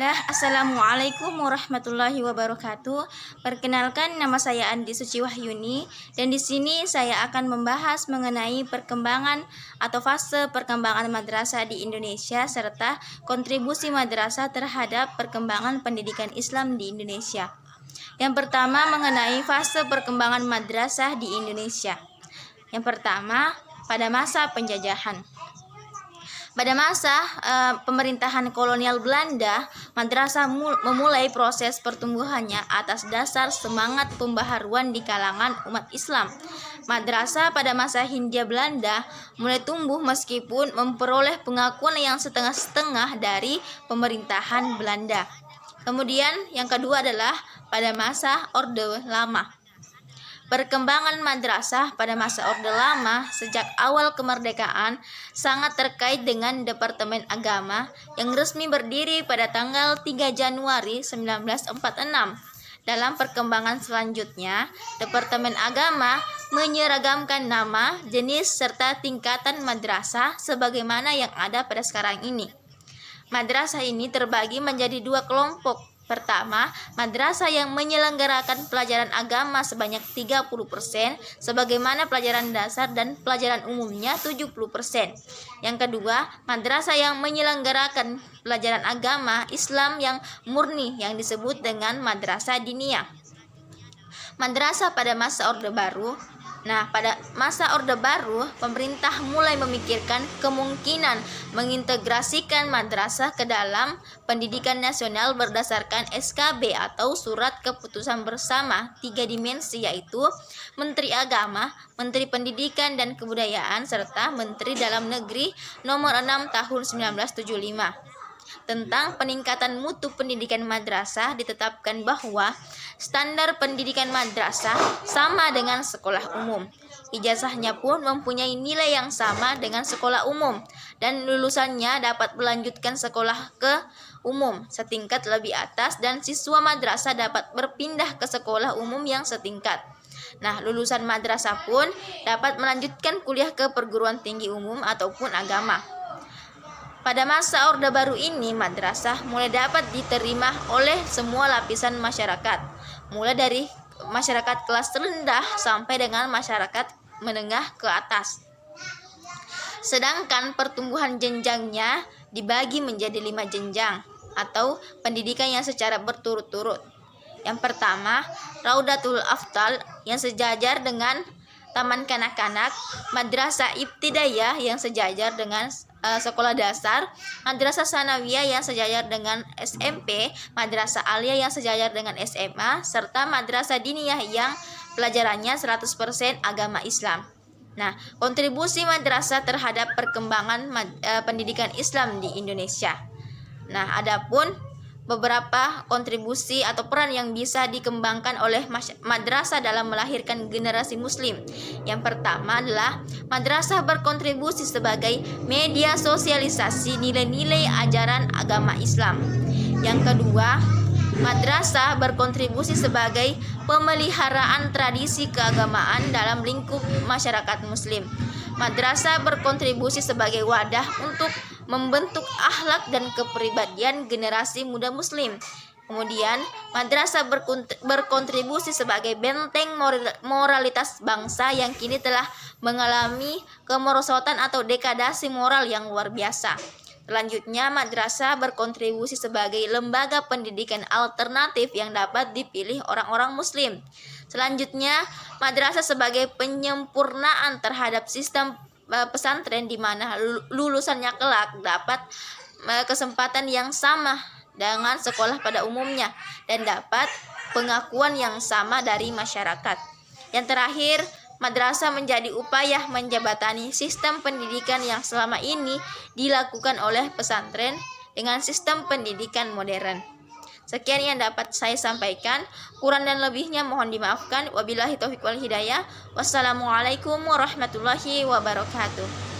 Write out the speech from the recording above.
Bismillah, Assalamualaikum warahmatullahi wabarakatuh. Perkenalkan, nama saya Andi Suci Wahyuni dan di sini saya akan membahas mengenai perkembangan atau fase perkembangan madrasah di Indonesia serta kontribusi madrasah terhadap perkembangan pendidikan Islam di Indonesia. Yang pertama, mengenai fase perkembangan madrasah di Indonesia. Yang pertama, pada masa penjajahan. Pada masa pemerintahan kolonial Belanda, madrasah memulai proses pertumbuhannya atas dasar semangat pembaharuan di kalangan umat Islam. Madrasah pada masa Hindia Belanda mulai tumbuh meskipun memperoleh pengakuan yang setengah-setengah dari pemerintahan Belanda. Kemudian yang kedua adalah pada masa Orde Lama. Perkembangan madrasah pada masa Orde Lama sejak awal kemerdekaan sangat terkait dengan Departemen Agama yang resmi berdiri pada tanggal 3 Januari 1946. Dalam perkembangan selanjutnya, Departemen Agama menyeragamkan nama, jenis, serta tingkatan madrasah sebagaimana yang ada pada sekarang ini. Madrasah ini terbagi menjadi dua kelompok. Pertama, madrasah yang menyelenggarakan pelajaran agama sebanyak 30%, sebagaimana pelajaran dasar dan pelajaran umumnya 70%. Yang kedua, madrasah yang menyelenggarakan pelajaran agama Islam yang murni yang disebut dengan madrasah diniyah. Madrasah pada masa Orde Baru. Nah, pada masa Orde Baru, pemerintah mulai memikirkan kemungkinan mengintegrasikan madrasah ke dalam pendidikan nasional berdasarkan SKB atau Surat Keputusan Bersama 3 dimensi, yaitu Menteri Agama, Menteri Pendidikan dan Kebudayaan, serta Menteri Dalam Negeri nomor 6 tahun 1975. Tentang peningkatan mutu pendidikan madrasah ditetapkan bahwa standar pendidikan madrasah sama dengan sekolah umum. Ijazahnya pun mempunyai nilai yang sama dengan sekolah umum dan lulusannya dapat melanjutkan sekolah ke umum setingkat lebih atas dan siswa madrasah dapat berpindah ke sekolah umum yang setingkat. Nah, lulusan madrasah pun dapat melanjutkan kuliah ke perguruan tinggi umum ataupun agama. Pada masa Orde Baru ini, madrasah mulai dapat diterima oleh semua lapisan masyarakat, mulai dari masyarakat kelas rendah sampai dengan masyarakat menengah ke atas. Sedangkan pertumbuhan jenjangnya dibagi menjadi 5 jenjang atau pendidikan yang secara berturut-turut. Yang pertama, Raudatul Afdal yang sejajar dengan Taman Kanak-kanak, Madrasah Ibtidaiyah yang sejajar dengan sekolah dasar, Madrasah Sanawiyah yang sejajar dengan SMP, Madrasah Aliyah yang sejajar dengan SMA, serta Madrasah Diniyah yang pelajarannya 100% agama Islam. Nah, kontribusi madrasah terhadap perkembangan pendidikan Islam di Indonesia. Nah, adapun beberapa kontribusi atau peran yang bisa dikembangkan oleh madrasah dalam melahirkan generasi muslim. Yang pertama adalah madrasah berkontribusi sebagai media sosialisasi nilai-nilai ajaran agama Islam. Yang kedua, madrasah berkontribusi sebagai pemeliharaan tradisi keagamaan dalam lingkup masyarakat muslim. Madrasah berkontribusi sebagai wadah untuk membentuk akhlak dan kepribadian generasi muda muslim. Kemudian, madrasah berkontribusi sebagai benteng moralitas bangsa yang kini telah mengalami kemerosotan atau dekadasi moral yang luar biasa. Selanjutnya, madrasah berkontribusi sebagai lembaga pendidikan alternatif yang dapat dipilih orang-orang muslim. Selanjutnya, madrasah sebagai penyempurnaan terhadap sistem pesantren di mana lulusannya kelak dapat kesempatan yang sama dengan sekolah pada umumnya dan dapat pengakuan yang sama dari masyarakat. Yang terakhir, madrasah menjadi upaya menjembatani sistem pendidikan yang selama ini dilakukan oleh pesantren dengan sistem pendidikan modern. Sekian yang dapat saya sampaikan. Kurang dan lebihnya mohon dimaafkan. Wabillahi taufiq wal hidayah. Wassalamualaikum warahmatullahi wabarakatuh.